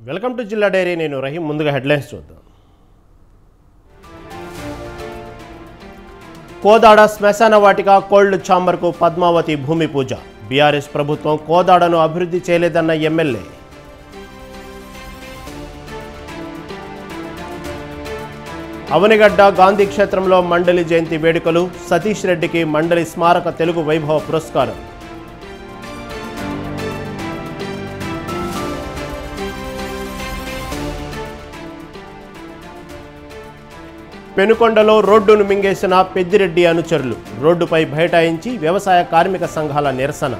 Welcome to జిల్లా dairy. నేను రహీం. ముందుగా హెడ్లైన్స్ చూద్దాం. కోదాడ శ్మశాన వాటిక కోల్డ్ ఛాంబర్కు పద్మావతి భూమి పూజ. బీఆర్ఎస్ ప్రభుత్వం కోదాడను అభివృద్ధి చేయలేదన్న ఎమ్మెల్యే. అవనిగడ్డ గాంధీ క్షేత్రంలో మండలి జయంతి వేడుకలు. సతీష్ రెడ్డికి మండలి స్మారక తెలుగు వైభవ పురస్కారం. పెనుకొండలో రోడ్డును మింగేసిన పెద్దిరెడ్డి అనుచరులు. రోడ్డుపై బైఠాయించి వ్యవసాయ కార్మిక సంఘాల నిరసన.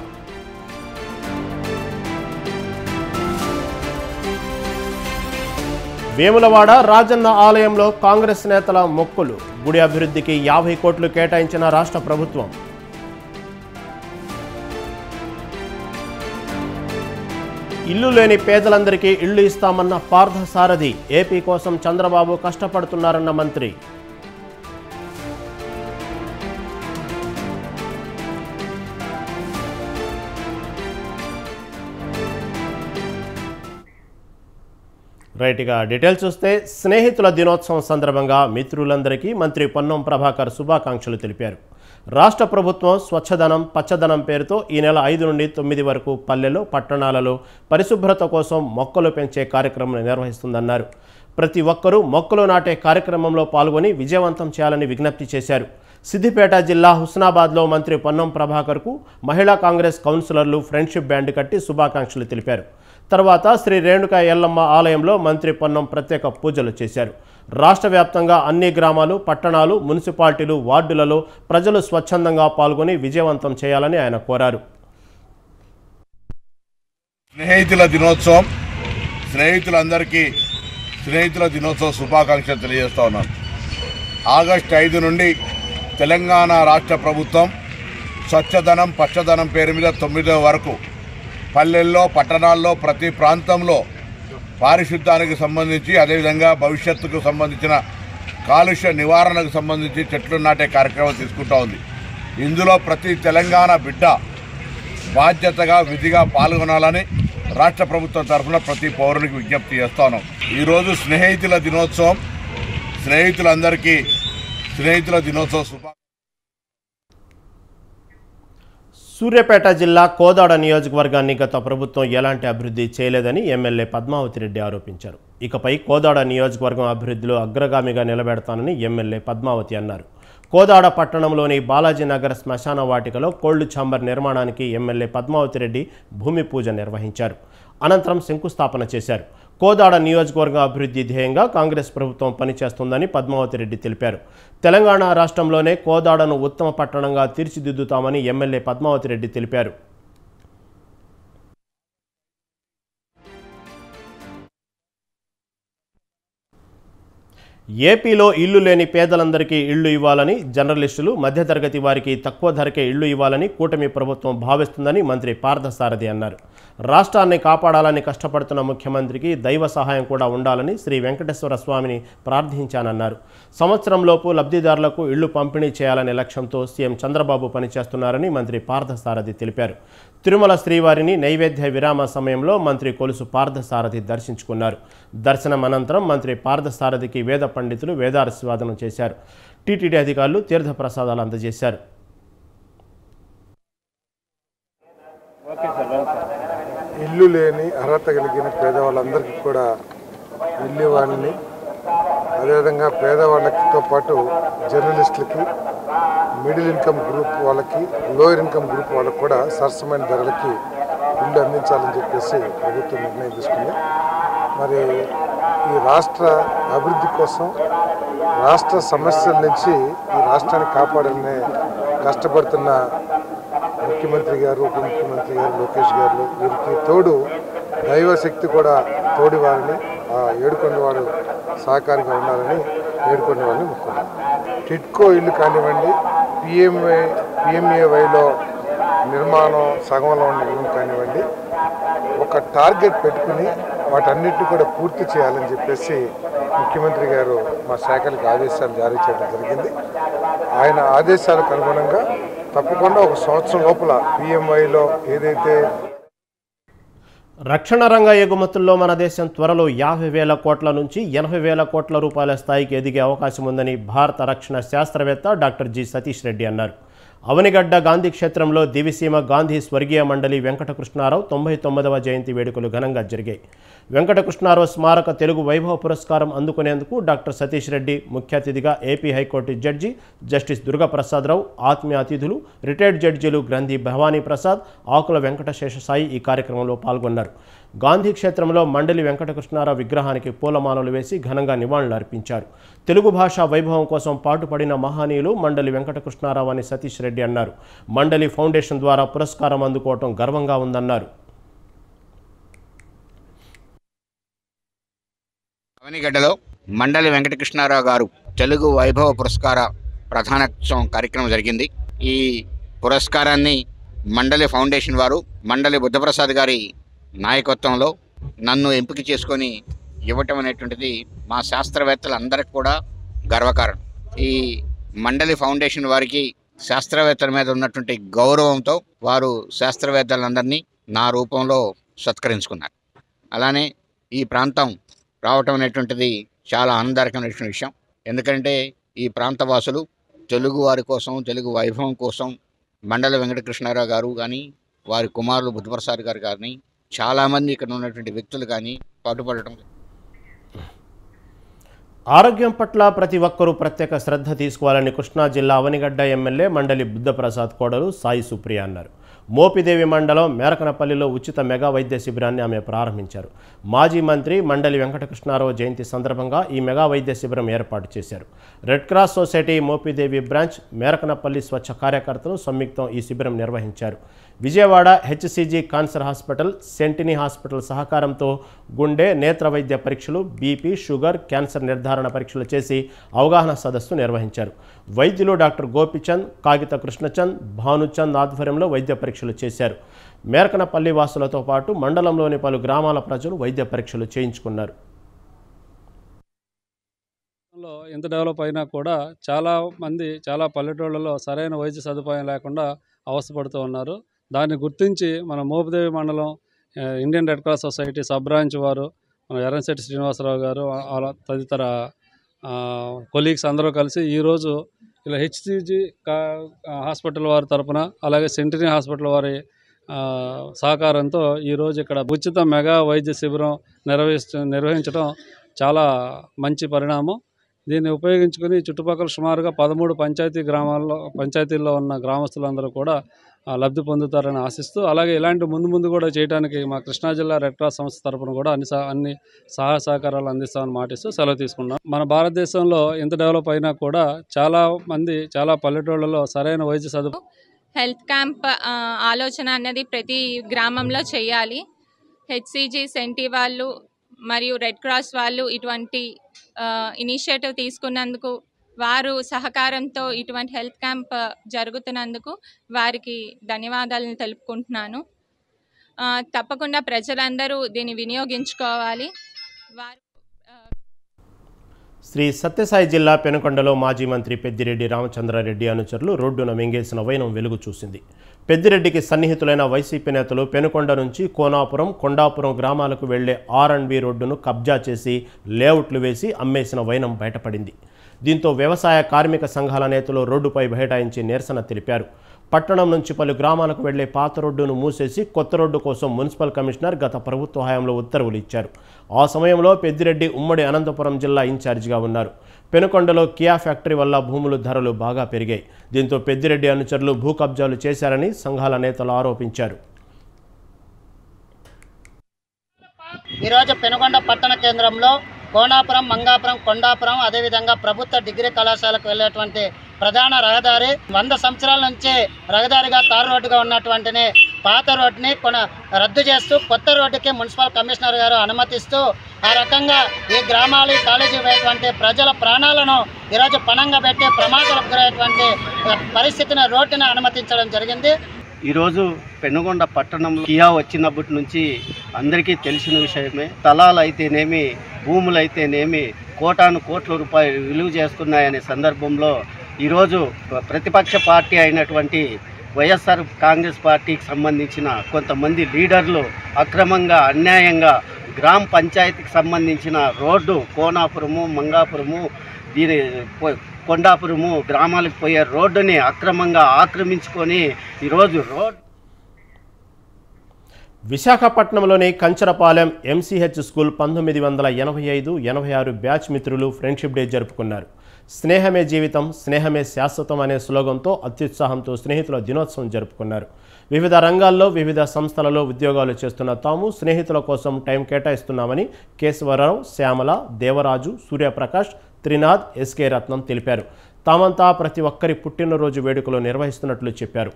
వేములవాడ రాజన్న ఆలయంలో కాంగ్రెస్ నేతల మొక్కులు. గుడి అభివృద్ధికి 50 కోట్లు కేటాయించిన రాష్ట్ర ప్రభుత్వం. ఇల్లు లేని పేదలందరికీ ఇళ్లు ఇస్తామన్న పార్థసారథి. ఏపీ కోసం చంద్రబాబు కష్టపడుతున్నారన్న మంత్రి. రైట్గా డీటెయిల్స్ చూస్తే, స్నేహితుల దినోత్సవం సందర్భంగా మిత్రులందరికీ మంత్రి పొన్నం ప్రభాకర్ శుభాకాంక్షలు తెలిపారు. రాష్ట్ర ప్రభుత్వం స్వచ్ఛదనం పచ్చదనం పేరుతో ఈ నెల 5 నుండి 9 వరకు పల్లెలు పట్టణాలలో పరిశుభ్రత కోసం మొక్కలు పెంచే కార్యక్రమం నిర్వహిస్తుందన్నారు. ప్రతి ఒక్కరూ మొక్కలు నాటే కార్యక్రమంలో పాల్గొని విజయవంతం చేయాలని విజ్ఞప్తి చేశారు. సిద్దిపేట జిల్లా హుస్నాబాద్లో మంత్రి పొన్నం ప్రభాకర్కు మహిళా కాంగ్రెస్ కౌన్సిలర్లు ఫ్రెండ్షిప్ బ్యాండ్ కట్టి శుభాకాంక్షలు తెలిపారు. తర్వాత శ్రీ రేణుకా ఎల్లమ్మ ఆలయంలో మంత్రి పొన్నం ప్రత్యేక పూజలు చేశారు. రాష్ట్ర వ్యాప్తంగా అన్ని గ్రామాలు పట్టణాలు మున్సిపాలిటీలు వార్డులలో ప్రజలు స్వచ్ఛందంగా పాల్గొని విజయవంతం చేయాలని ఆయన కోరారు. స్నేహితుల దినోత్సవం, స్నేహితులందరికీ స్నేహితుల దినోత్సవ శుభాకాంక్షలు తెలియజేస్తా ఉన్నాను. ఆగస్టు 5 నుండి తెలంగాణ రాష్ట్ర ప్రభుత్వం స్వచ్ఛదనం పచ్చదనం పేరు మీద 9వ వరకు పల్లెల్లో పట్టణాల్లో ప్రతి ప్రాంతంలో పారిశుద్ధ్యానికి సంబంధించి, అదేవిధంగా భవిష్యత్తుకు సంబంధించిన కాలుష్య నివారణకు సంబంధించి చెట్లు నాటే కార్యక్రమం తీసుకుంటూ ఉంది. ఇందులో ప్రతి తెలంగాణ బిడ్డ బాధ్యతగా విధిగా పాల్గొనాలని రాష్ట్ర ప్రభుత్వం తరఫున ప్రతి పౌరునికి విజ్ఞప్తి చేస్తున్నాం. ఈరోజు స్నేహితుల దినోత్సవం. స్నేహితులందరికీ స్నేహితుల దినోత్సవ శుభాకాంక్షలు. సూర్యాపేట జిల్లా కోదాడ నియోజకవర్గాన్ని గత ప్రభుత్వం ఎలాంటి అభివృద్ధి చేయలేదని ఎమ్మెల్యే పద్మావతి రెడ్డి ఆరోపించారు. ఇకపై కోదాడ నియోజకవర్గం అభివృద్ధిలో అగ్రగామిగా నిలబెడతానని ఎమ్మెల్యే పద్మావతి అన్నారు. కోదాడ పట్టణంలోని బాలాజీ నగర్ శ్మశాన వాటికలో కోల్డ్ ఛాంబర్ నిర్మాణానికి ఎమ్మెల్యే పద్మావతి రెడ్డి భూమి పూజ నిర్వహించారు. అనంతరం శంకుస్థాపన చేశారు. కోదాడ నియోజకవర్గ అభివృద్ధి ధ్యేయంగా కాంగ్రెస్ ప్రభుత్వం పనిచేస్తుందని పద్మావతి రెడ్డి తెలిపారు. తెలంగాణ రాష్ట్రంలోనే కోదాడను ఉత్తమ పట్టణంగా తీర్చిదిద్దుతామని ఎమ్మెల్యే పద్మావతి రెడ్డి తెలిపారు. ఏపీలో ఇల్లు లేని పేదలందరికీ ఇళ్లు ఇవ్వాలని, జర్నలిస్టులు మధ్యతరగతి వారికి తక్కువ ధరకే ఇళ్లు ఇవ్వాలని కూటమి ప్రభుత్వం భావిస్తుందని మంత్రి పార్థసారథి అన్నారు. రాష్ట్రాన్ని కాపాడాలని కష్టపడుతున్న ముఖ్యమంత్రికి దైవ సహాయం కూడా ఉండాలని శ్రీ వెంకటేశ్వర స్వామిని ప్రార్థించానన్నారు. సంవత్సరంలోపు లబ్ధిదారులకు ఇళ్లు పంపిణీ చేయాలనే లక్ష్యంతో సీఎం చంద్రబాబు పనిచేస్తున్నారని మంత్రి పార్థసారథి తెలిపారు. తిరుమల శ్రీవారిని నైవేద్య విరామ సమయంలో మంత్రి కొలుసు పార్థసారథి దర్శించుకున్నారు. దర్శనం అనంతరం మంత్రి పార్థసారథికి వేద పండితులు వేదాశీర్వాదనం చేశారు. టీటీడీ అధికారులు తీర్థ ప్రసాదాలు అందజేశారు. ఇల్లు లేని అర్హత కలిగిన పేదవాళ్ళందరికీ కూడా ఇల్లు ఇవ్వాలని, అదేవిధంగా పేదవాళ్ళతో పాటు జర్నలిస్టులకి, మిడిల్ ఇన్కమ్ గ్రూప్ వాళ్ళకి, లోయర్ ఇన్కమ్ గ్రూప్ వాళ్ళకి కూడా సరసమైన ధరలకి ఇల్లు అందించాలని చెప్పేసి ప్రభుత్వం నిర్ణయం తీసుకుంది. మరి ఈ రాష్ట్ర అభివృద్ధి కోసం, రాష్ట్ర సమస్యల నుంచి ఈ రాష్ట్రాన్ని కాపాడాలనే కష్టపడుతున్న ముఖ్యమంత్రి గారు, ఉప ముఖ్యమంత్రి గారు, లోకేష్ గారు, వీరికి తోడు దైవశక్తి కూడా తోడివారని, ఆ ఏడుకొండవాడు సహకారిగా ఉండాలని ఏడుకొండవాడిని ముఖ్యమంత్రి. టిట్కో ఇల్లు కానివ్వండి, పిఎంఏవైలో నిర్మాణం సగంలో ఉన్న ఇల్లు కానివ్వండి, ఒక టార్గెట్ పెట్టుకుని వాటన్నిటిని కూడా పూర్తి చేయాలని చెప్పేసి ముఖ్యమంత్రి గారు మా శాఖలకు ఆదేశాలు జారీ చేయడం జరిగింది. ఆయన ఆదేశాలకు అనుగుణంగా తప్పకుండా ఒక సంవత్సరం లోపల పిఎంఐలో ఏదైతే రక్షణ రంగ ఎగుమతుల్లో మన దేశం త్వరలో 50,000 కోట్ల నుంచి 80,000 కోట్ల రూపాయల స్థాయికి ఎదిగే అవకాశం ఉందని భారత రక్షణ శాస్త్రవేత్త డాక్టర్ జి సతీష్ రెడ్డి అన్నారు. అవనిగడ్డ గాంధీ క్షేత్రంలో దివిసీమ గాంధీ స్వర్గీయ మండలి వెంకటకృష్ణారావు 99వ జయంతి వేడుకలు ఘనంగా జరిగాయి. వెంకటకృష్ణారావు స్మారక తెలుగు వైభవ పురస్కారం అందుకునేందుకు డాక్టర్ సతీష్ రెడ్డి ముఖ్య అతిథిగా AP high court judge justice Durgaprasada Rao, ఆత్మీయ అతిథులు రిటైర్డ్ జడ్జీలు గ్రంథి భవానీ ప్రసాద్, ఆకుల వెంకటశేషసాయి ఈ కార్యక్రమంలో పాల్గొన్నారు. గాంధీ క్షేత్రంలో మండలి వెంకటకృష్ణారావు విగ్రహానికి పూలమాలలు వేసి ఘనంగా నివాళులు అర్పించారు. తెలుగు భాషా వైభవం కోసం పాటుపడిన మహనీయులు మండలి వెంకటకృష్ణారావు అని సతీష్ రెడ్డి అన్నారు. మండలి ఫౌండేషన్ ద్వారా పురస్కారం అందుకోవటం గర్వంగా ఉందన్నారు. అవనిగడ్డలో మండలి వెంకటకృష్ణారావు గారు తెలుగు వైభవ పురస్కార ప్రధాన కార్యక్రమం జరిగింది. ఈ పురస్కారాన్ని మండలి ఫౌండేషన్ వారు మండలి బుద్ధప్రసాద్ గారి నాయకత్వంలో నన్ను ఎంపిక చేసుకొని ఇవ్వటం అనేటువంటిది మా శాస్త్రవేత్తలందరికీ కూడా గర్వకారణం. ఈ మండలి ఫౌండేషన్ వారికి శాస్త్రవేత్తల మీద ఉన్నటువంటి గౌరవంతో వారు శాస్త్రవేత్తలందరినీ నా రూపంలో సత్కరించుకున్నారు. అలానే ఈ ప్రాంతం రావటం అనేటువంటిది చాలా ఆనందకరమైన విషయం. ఎందుకంటే ఈ ప్రాంతవాసులు తెలుగు వారి కోసం, తెలుగు వైభవం కోసం మండలి వెంకటకృష్ణారావు గారు కానీ, వారి కుమారులు బుద్ధప్రసాద్ గారు కానీ, చాలామంది ఇక్కడ ఉన్నటువంటి వ్యక్తులు కానీ పాటుపడటం. ఆరోగ్యం పట్ల ప్రతి ఒక్కరూ ప్రత్యేక శ్రద్ధ తీసుకోవాలని కృష్ణా జిల్లా అవనిగడ్డ ఎమ్మెల్యే మండలి బుద్ధప్రసాద్ కోడలు సాయి సుప్రియ అన్నారు. మోపిదేవి మండలం మేరకనపల్లిలో ఉచిత మెగా వైద్య శిబిరాన్ని ఆమె ప్రారంభించారు. మాజీ మంత్రి మండలి వెంకటకృష్ణారావు జయంతి సందర్భంగా ఈ మెగా వైద్య శిబిరం ఏర్పాటు చేశారు. Red cross society Mopidevi branch, Merakanapalli స్వచ్ఛ కార్యకర్తలు సంయుక్తం ఈ శిబిరం నిర్వహించారు. Vijayawada HCG cancer hospital, Sentini hospital సహకారంతో గుండె, నేత్ర వైద్య పరీక్షలు, బీపీ, షుగర్, క్యాన్సర్ నిర్ధారణ పరీక్షలు చేసి అవగాహన సదస్సు నిర్వహించారు. వైద్యులు డాక్టర్ గోపిచంద్, కాగిత కృష్ణచంద్, భానుచంద్ ఆధ్వర్యంలో వైద్య పరీక్షలు చేశారు. మేరకనపల్లి వాసులతో పాటు మండలంలోని పలు గ్రామాల ప్రజలు వైద్య పరీక్షలు చేయించుకున్నారు. ఎంత డెవలప్ అయినా కూడా చాలా పల్లెటూళ్ళలో సరైన వైద్య సదుపాయం లేకుండా అవస్థపడుతూ ఉన్నారు. దాన్ని గుర్తించి మన మోపిదేవి మండలం Indian red cross society sub branch వారు, మన ఎర్రంశెట్టి శ్రీనివాసరావు గారు, అలా తదితర కొలీగ్స్ అందరూ కలిసి ఈరోజు ఇలా హెచ్సిజి హాస్పిటల్ వారి తరపున, అలాగే సెంటినీ హాస్పిటల్ వారి సహకారంతో ఈరోజు ఇక్కడ ఉచిత మెగా వైద్య శిబిరం నిర్వహించడం చాలా మంచి పరిణామం. దీన్ని ఉపయోగించుకుని చుట్టుపక్కల సుమారుగా 13 పంచాయతీల్లో ఉన్న గ్రామస్తులందరూ కూడా లబ్ధి పొందుతారని ఆశిస్తూ, అలాగే ఇలాంటి ముందు కూడా చేయడానికి మా కృష్ణా జిల్లా రెడ్ క్రాస్ సంస్థ తరపున కూడా అన్ని సహాయ సహకారాలు అందిస్తామని మాటిస్తూ సెలవు తీసుకున్నాం. మన భారతదేశంలో ఎంత డెవలప్ అయినా కూడా చాలా పల్లెటూళ్ళలో సరైన వైద్య సదుపాయం, హెల్త్ క్యాంప్ ఆలోచన అనేది ప్రతి గ్రామంలో చేయాలి. హెచ్సిజి, సెంటి వాళ్ళు మరియు రెడ్ క్రాస్ వాళ్ళు ఇటువంటి ఇనిషియేటివ్ తీసుకున్నందుకు, వారు సహకారంతో ఇటువంటి హెల్త్ క్యాంప్ జరుగుతున్నందుకు వారికి ధన్యవాదాలను తెలుపుకుంటున్నాను. తప్పకుండా ప్రజలందరూ దీన్ని వినియోగించుకోవాలి. శ్రీ సత్యసాయి జిల్లా పెనుకొండలో మాజీ మంత్రి పెద్దిరెడ్డి రామచంద్రారెడ్డి అనుచరులు రోడ్డున మింగేసిన వైనం వెలుగు చూసింది. పెద్దిరెడ్డికి సన్నిహితులైన వైసీపీ నేతలు పెనుకొండ నుంచి కోనాపురం, కొండాపురం గ్రామాలకు వెళ్లే R&B రోడ్డును కబ్జా చేసి లేఅవుట్లు వేసి అమ్మేసిన వైనం బయటపడింది. దీంతో వ్యవసాయ కార్మిక సంఘాల నేతలు రోడ్డుపై బైఠాయించి నిరసన తెలిపారు. పట్టణం నుంచి పలు గ్రామాలకు వెళ్లే పాత రోడ్డును మూసేసి కొత్త రోడ్డు కోసం మున్సిపల్ కమిషనర్ గత ప్రభుత్వ హయాంలో ఉత్తర్వులు ఇచ్చారు. ఆ సమయంలో పెద్దిరెడ్డి ఉమ్మడి అనంతపురం జిల్లా ఇన్ఛార్జిగా ఉన్నారు. పెనుకొండలో కియా ఫ్యాక్టరీ వల్ల భూముల ధరలు బాగా పెరిగాయి. దీంతో పెద్దిరెడ్డి అనుచరులు భూ కబ్జాలు చేశారని సంఘాల నేతలు ఆరోపించారు. ఈరోజు పెనుకొండ పట్టణ కేంద్రంలో కోనాపురం, మంగాపురం, కొండాపురం, అదేవిధంగా ప్రభుత్వ డిగ్రీ కళాశాలకు వెళ్ళేటువంటి ప్రధాన రహదారి 100 సంవత్సరాల నుంచి రహదారిగా తారు రోడ్డుగా ఉన్నటువంటిని పాత రోడ్డుని రద్దు చేస్తూ కొత్త రోడ్డుకి మున్సిపల్ కమిషనర్ గారు అనుమతిస్తూ ఆ రకంగా ఈ గ్రామాలు, కాలేజీ పోయేటువంటి ప్రజల ప్రాణాలను ఈరోజు పణంగా పెట్టి ప్రమాదాలకు గురయ్యేటువంటి పరిస్థితిని రోడ్డుని అనుమతించడం జరిగింది. ఈరోజు పెనుగొండ పట్టణంలో కియా వచ్చినప్పటి నుంచి అందరికీ తెలిసిన విషయమే. స్థలాలు అయితేనేమి, భూములు అయితేనేమి కోట్ల రూపాయలు విలువ చేస్తున్నాయనే సందర్భంలో ఈరోజు ప్రతిపక్ష పార్టీ అయినటువంటి వైఎస్ఆర్ కాంగ్రెస్ పార్టీకి సంబంధించిన కొంతమంది లీడర్లు అక్రమంగా అన్యాయంగా గ్రామ పంచాయతీకి సంబంధించిన రోడ్డు కోనాపురము మంగాపురము దీని కొండాపురము గ్రామాలకు పోయే రోడ్డుని అక్రమంగా ఆక్రమించుకొని ఈరోజు విశాఖపట్నంలోని కంచరపాలెం ఎంసీహెచ్ స్కూల్ 1985-86 బ్యాచ్ మిత్రులు ఫ్రెండ్షిప్ డే జరుపుకున్నారు. స్నేహమే జీవితం, స్నేహమే శాశ్వతం అనే స్లోగంతో అత్యుత్సాహంతో స్నేహితుల దినోత్సవం జరుపుకున్నారు. వివిధ రంగాల్లో వివిధ సంస్థలలో ఉద్యోగాలు చేస్తున్న తాము స్నేహితుల కోసం టైం కేటాయిస్తున్నామని కేశవరావు, శ్యామల, దేవరాజు, సూర్యప్రకాష్, త్రినాథ్, ఎస్కే రత్నం తెలిపారు. తామంతా ప్రతి ఒక్కరి పుట్టినరోజు వేడుకలు నిర్వహిస్తున్నట్లు చెప్పారు.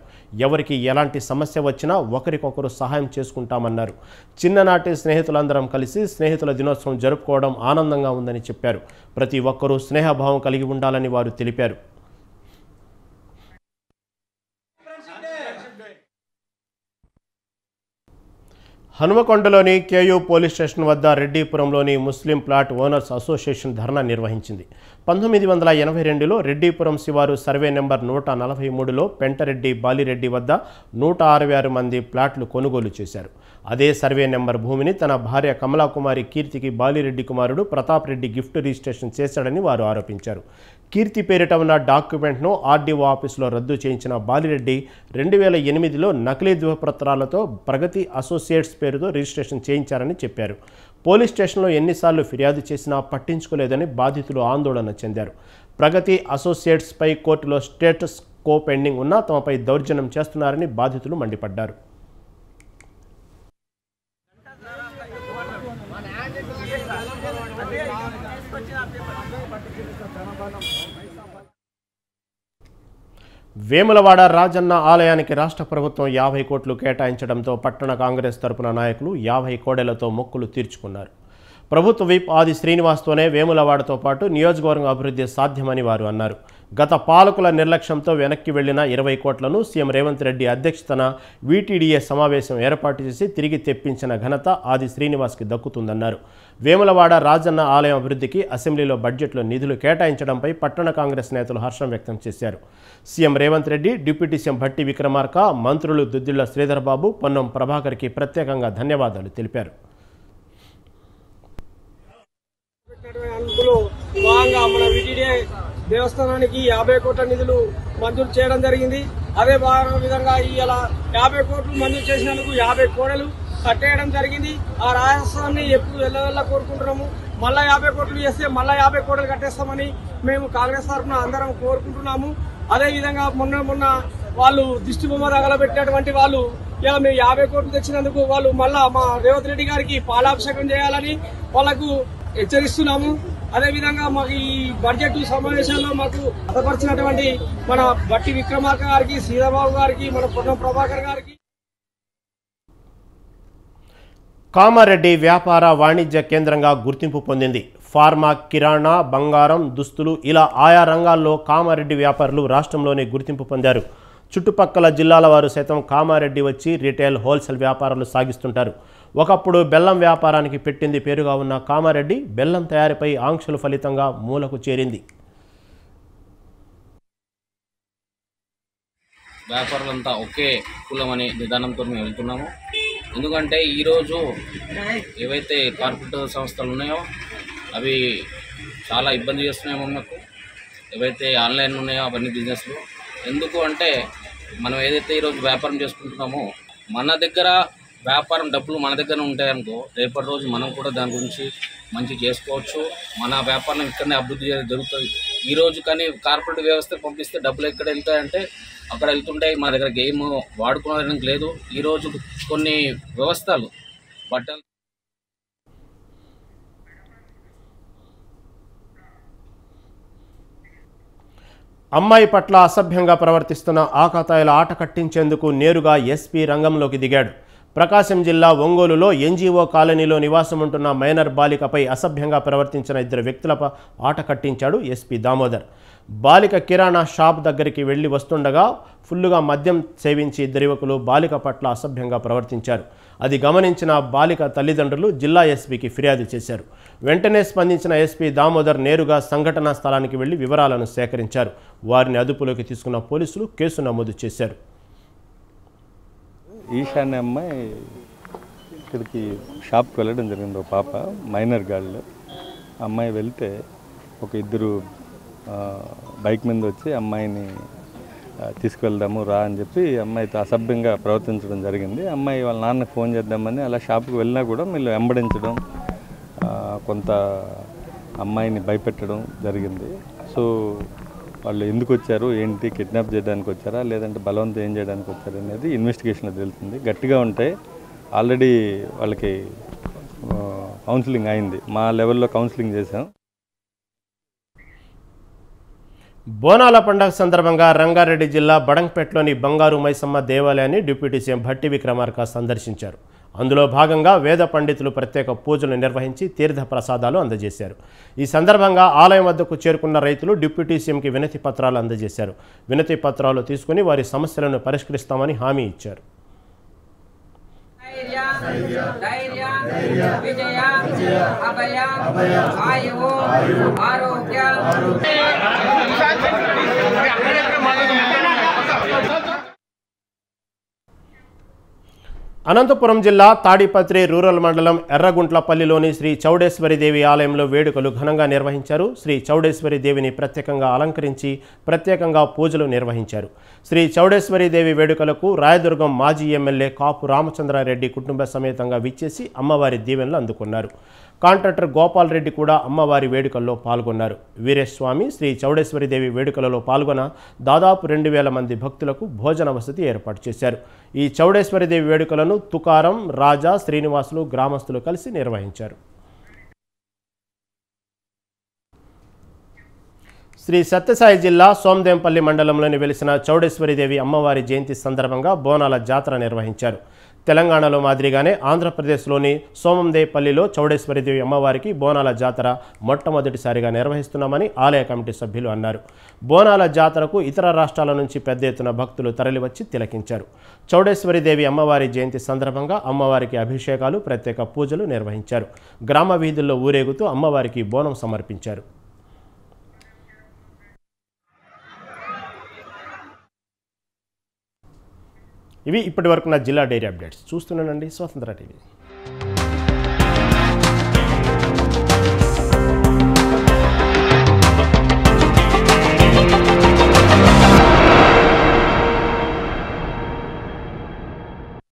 ఎవరికి ఎలాంటి సమస్య వచ్చినా ఒకరికొకరు సహాయం చేసుకుంటామన్నారు. చిన్ననాటి స్నేహితులందరం కలిసి స్నేహితుల దినోత్సవం జరుపుకోవడం ఆనందంగా ఉందని చెప్పారు. ప్రతి ఒక్కరూ స్నేహభావం కలిగి ఉండాలని వారు తెలిపారు. హనుమకొండలోని కేయూ పోలీస్ స్టేషన్ వద్ద రెడ్డిపురంలోని ముస్లిం ప్లాట్ ఓనర్స్ అసోసియేషన్ ధర్నా నిర్వహించింది. 1982లో రెడ్డిపురం శివారు సర్వే నెంబర్ 143లో పెంటరెడ్డి బాలిరెడ్డి వద్ద 166 మంది ప్లాట్లు కొనుగోలు చేశారు. అదే సర్వే నెంబర్ భూమిని తన భార్య కమలాకుమారి కీర్తికి బాలిరెడ్డి కుమారుడు ప్రతాప్ రెడ్డి గిఫ్ట్ రిజిస్ట్రేషన్ చేశాడని వారు ఆరోపించారు. కీర్తి పేరిట ఉన్న డాక్యుమెంట్ను ఆర్డీఓ ఆఫీసులో రద్దు చేయించిన బాలిరెడ్డి 2008లో నకిలీ ధృవపత్రాలతో ప్రగతి అసోసియేట్స్ పేరుతో రిజిస్ట్రేషన్ చేయించారని చెప్పారు. పోలీస్ స్టేషన్లో ఎన్నిసార్లు ఫిర్యాదు చేసినా పట్టించుకోలేదని బాధితులు ఆందోళన చెందారు. ప్రగతి అసోసియేట్స్పై కోర్టులో స్టేటస్ కో పెండింగ్ ఉన్నా తమపై దౌర్జన్యం చేస్తున్నారని బాధితులు మండిపడ్డారు. వేములవాడ రాజన్న ఆలయానికి రాష్ట్ర ప్రభుత్వం 50 కోట్లు కేటాయించడంతో పట్టణ కాంగ్రెస్ తరపున నాయకులు 50 కోడెలతో మొక్కులు తీర్చుకున్నారు. ప్రభుత్వ విప్ ఆది శ్రీనివాస్తోనే వేములవాడతో పాటు నియోజకవర్గ అభివృద్ధి సాధ్యమని వారు అన్నారు. గత పాలకుల నిర్లక్ష్యంతో వెనక్కి వెళ్లిన 20 కోట్లను సీఎం రేవంత్ రెడ్డి అధ్యక్షతన వీటీడీఏ సమావేశం ఏర్పాటు చేసి తిరిగి తెప్పించిన ఘనత ఆది శ్రీనివాస్కి దక్కుతుందన్నారు. వేములవాడ రాజన్న ఆలయం అభివృద్ధికి అసెంబ్లీలో బడ్జెట్లో నిధులు కేటాయించడంపై పట్టణ కాంగ్రెస్ నేతలు హర్షం వ్యక్తం చేశారు. CM Revanth Reddy, deputy CM Bhatti Vikramarka, మంత్రులు దుద్దిళ్ల శ్రీధర్ బాబు, పొన్నం ప్రభాకర్కి ప్రత్యేకంగా ధన్యవాదాలు తెలిపారు. భాగంగా మన వీటీడీఏ దేవస్థానానికి 50 కోట్ల నిధులు మంజూరు చేయడం జరిగింది. అదే విధంగా ఇలా 50 కోట్లు మంజూరు చేసినందుకు 50 కోడలు కట్టేయడం జరిగింది. ఆ రాజస్థాన్ని ఎప్పుడు వెళ్ళవెళ్ళ కోరుకుంటున్నాము. మళ్ళా 50 కోట్లు చేస్తే మళ్ళా 50 కోట్లు కట్టేస్తామని మేము కాంగ్రెస్ తరఫున అందరం కోరుకుంటున్నాము. అదే విధంగా మొన్న వాళ్ళు దిష్టి బొమ్మ తగలబెట్టినటువంటి వాళ్ళు ఇలా మేము 50 కోట్లు తెచ్చినందుకు వాళ్ళు మళ్ళా మా రేవంత్ రెడ్డి గారికి పాలాభిషేకం చేయాలని వాళ్ళకు హెచ్చరిస్తున్నాము. అదేవిధంగా మాకు ఈ బడ్జెట్ సమావేశాల్లో మాకు అదపరిచినటువంటి మన భట్టి విక్రమార్క గారికి, శ్రీధర్బాబు గారికి, మన పొన్నం ప్రభాకర్ గారికి. కామారెడ్డి వ్యాపార వాణిజ్య కేంద్రంగా గుర్తింపు పొందింది. ఫార్మా, కిరాణా, బంగారం, దుస్తులు ఇలా ఆయా రంగాల్లో కామారెడ్డి వ్యాపారులు రాష్ట్రంలోనే గుర్తింపు పొందారు. చుట్టుపక్కల జిల్లాల వారు సైతం కామారెడ్డి వచ్చి రీటైల్, హోల్సేల్ వ్యాపారాలు సాగిస్తుంటారు. ఒకప్పుడు బెల్లం వ్యాపారానికి పెట్టింది పేరుగా ఉన్న కామారెడ్డి బెల్లం తయారీపై ఆంక్షల ఫలితంగా మూలకు చేరింది. వ్యాపారులంతా ఒకే కులం అనే విధానంతో మేము వెళ్తున్నాము. ఎందుకంటే ఈరోజు ఏవైతే కార్పొరేట్ సంస్థలు ఉన్నాయో అవి చాలా ఇబ్బంది చేస్తున్నాయి మనకు. ఏవైతే ఆన్లైన్ ఉన్నాయో అవన్నీ బిజినెస్లు. ఎందుకు అంటే మనం ఏదైతే ఈరోజు వ్యాపారం చేసుకుంటున్నామో మన దగ్గర వ్యాపారం డబ్బులు మన దగ్గర ఉంటాయనుకో రేపటి రోజు మనం కూడా దాని గురించి మంచి చేసుకోవచ్చు. మన వ్యాపారం ఇక్కడనే అభివృద్ధి జరుగుతుంది. ఈరోజు కానీ కార్పొరేట్ వ్యవస్థ పంపిస్తే డబ్బులు ఎక్కడ వెళ్తాయంటే అక్కడ వెళ్తుంటాయి. మన దగ్గర గేమ్ వాడుకోవడానికి లేదు. ఈరోజు కొన్ని వ్యవస్థలు బట్టలు అమ్మాయి పట్ల అసభ్యంగా ప్రవర్తిస్తున్న ఆకతాయిల ఆట కట్టించేందుకు నేరుగా ఎస్పీ రంగంలోకి దిగాడు. ప్రకాశం జిల్లా ఒంగోలులో ఎన్జీఓ కాలనీలో నివాసం ఉంటున్న మైనర్ బాలికపై అసభ్యంగా ప్రవర్తించిన 2 వ్యక్తులపై ఆట కట్టించాడు ఎస్పీ దామోదర్. బాలిక కిరాణా షాప్ దగ్గరికి వెళ్లి వస్తుండగా ఫుల్లుగా మద్యం సేవించి 2 యువకులు బాలిక పట్ల అసభ్యంగా ప్రవర్తించారు. అది గమనించిన బాలిక తల్లిదండ్రులు జిల్లా ఎస్పీకి ఫిర్యాదు చేశారు. వెంటనే స్పందించిన ఎస్పీ దామోదర్ నేరుగా సంఘటనా స్థలానికి వెళ్లి వివరాలను సేకరించారు. వారిని అదుపులోకి తీసుకున్న పోలీసులు కేసు నమోదు చేశారు. ఈశాన్య అమ్మాయి ఇక్కడికి షాప్కి వెళ్ళడం జరిగింది. ఒక పాప మైనర్ గాళ్ళు అమ్మాయి వెళ్తే ఒక ఇద్దరు బైక్ మీద వచ్చి అమ్మాయిని తీసుకువెళ్దాము రా అని చెప్పి అమ్మాయితో అసభ్యంగా ప్రవర్తించడం జరిగింది. అమ్మాయి వాళ్ళ నాన్నకి ఫోన్ చేద్దామని అలా షాప్కి వెళ్ళినా కూడా వీళ్ళు వెంబడించడం, కొంత అమ్మాయిని భయపెట్టడం జరిగింది. సో వాళ్ళు ఎందుకు వచ్చారు, ఏంటి, కిడ్నాప్ చేయడానికి వచ్చారా లేదంటే బలవంతం ఏం చేయడానికి వచ్చారు అనేది ఇన్వెస్టిగేషన్లో తెలుస్తుంది. గట్టిగా ఉంటే ఆల్రెడీ వాళ్ళకి కౌన్సిలింగ్ అయింది, మా లెవెల్లో కౌన్సిలింగ్ చేసాం. బోనాల పండుగ సందర్భంగా రంగారెడ్డి జిల్లా బడంగ్పేటలోని బంగారు మైసమ్మ దేవాలయాన్ని డిప్యూటీ సీఎం భట్టి విక్రమార్క సందర్శించారు. అందులో భాగంగా వేద పండితులు ప్రత్యేక పూజలు నిర్వహించి తీర్థ ప్రసాదాలు అందజేశారు. ఈ సందర్భంగా ఆలయం వద్దకు చేరుకున్న రైతులు డిప్యూటీ సీఎంకి వినతి పత్రాలు అందజేశారు. వినతి పత్రాలు తీసుకుని వారి సమస్యలను పరిష్కరిస్తామని హామీ ఇచ్చారు. అనంతపురం జిల్లా తాడిపత్రి రూరల్ మండలం ఎర్రగుంట్లపల్లిలోని శ్రీ చౌడేశ్వరిదేవి ఆలయంలో వేడుకలు ఘనంగా నిర్వహించారు. శ్రీ చౌడేశ్వరిదేవిని ప్రత్యేకంగా అలంకరించి ప్రత్యేకంగా పూజలు నిర్వహించారు. శ్రీ చౌడేశ్వరిదేవి వేడుకలకు రాయదుర్గం మాజీ ఎమ్మెల్యే కాపు రామచంద్రారెడ్డి కుటుంబ సమేతంగా విచ్చేసి అమ్మవారి దీవెనలు అందుకున్నారు. కాంట్రాక్టర్ గోపాల్ రెడ్డి కూడా అమ్మవారి వేడుకల్లో పాల్గొన్నారు. వీరేస్వామి శ్రీ చౌడేశ్వరిదేవి వేడుకలలో పాల్గొన దాదాపు 2000 మంది భక్తులకు భోజన వసతి ఏర్పాటు చేశారు. ఈ చౌడేశ్వరిదేవి వేడుకలను తుకారం, రాజా, శ్రీనివాసులు గ్రామస్తులు కలిసి నిర్వహించారు. శ్రీ సత్యసాయి జిల్లా సోమదేంపల్లి మండలంలోని వెలిసిన చౌడేశ్వరిదేవి అమ్మవారి జయంతి సందర్భంగా బోనాల జాతర నిర్వహించారు. తెలంగాణలో మాదిరిగానే ఆంధ్రప్రదేశ్లోని సోమందేపల్లిలో చౌడేశ్వరిదేవి అమ్మవారికి బోనాల జాతర మొట్టమొదటిసారిగా నిర్వహిస్తున్నామని ఆలయ కమిటీ సభ్యులు అన్నారు. బోనాల జాతరకు ఇతర రాష్ట్రాల నుంచి పెద్ద ఎత్తున భక్తులు తరలివచ్చి తిలకించారు. చౌడేశ్వరిదేవి అమ్మవారి జయంతి సందర్భంగా అమ్మవారికి అభిషేకాలు, ప్రత్యేక పూజలు నిర్వహించారు. గ్రామ వీధుల్లో ఊరేగుతూ అమ్మవారికి బోనం సమర్పించారు. ఇవి ఇప్పటివరకు నా జిల్లా డైరీ అప్డేట్స్. చూస్తున్నానండి స్వతంత్ర టీవీ.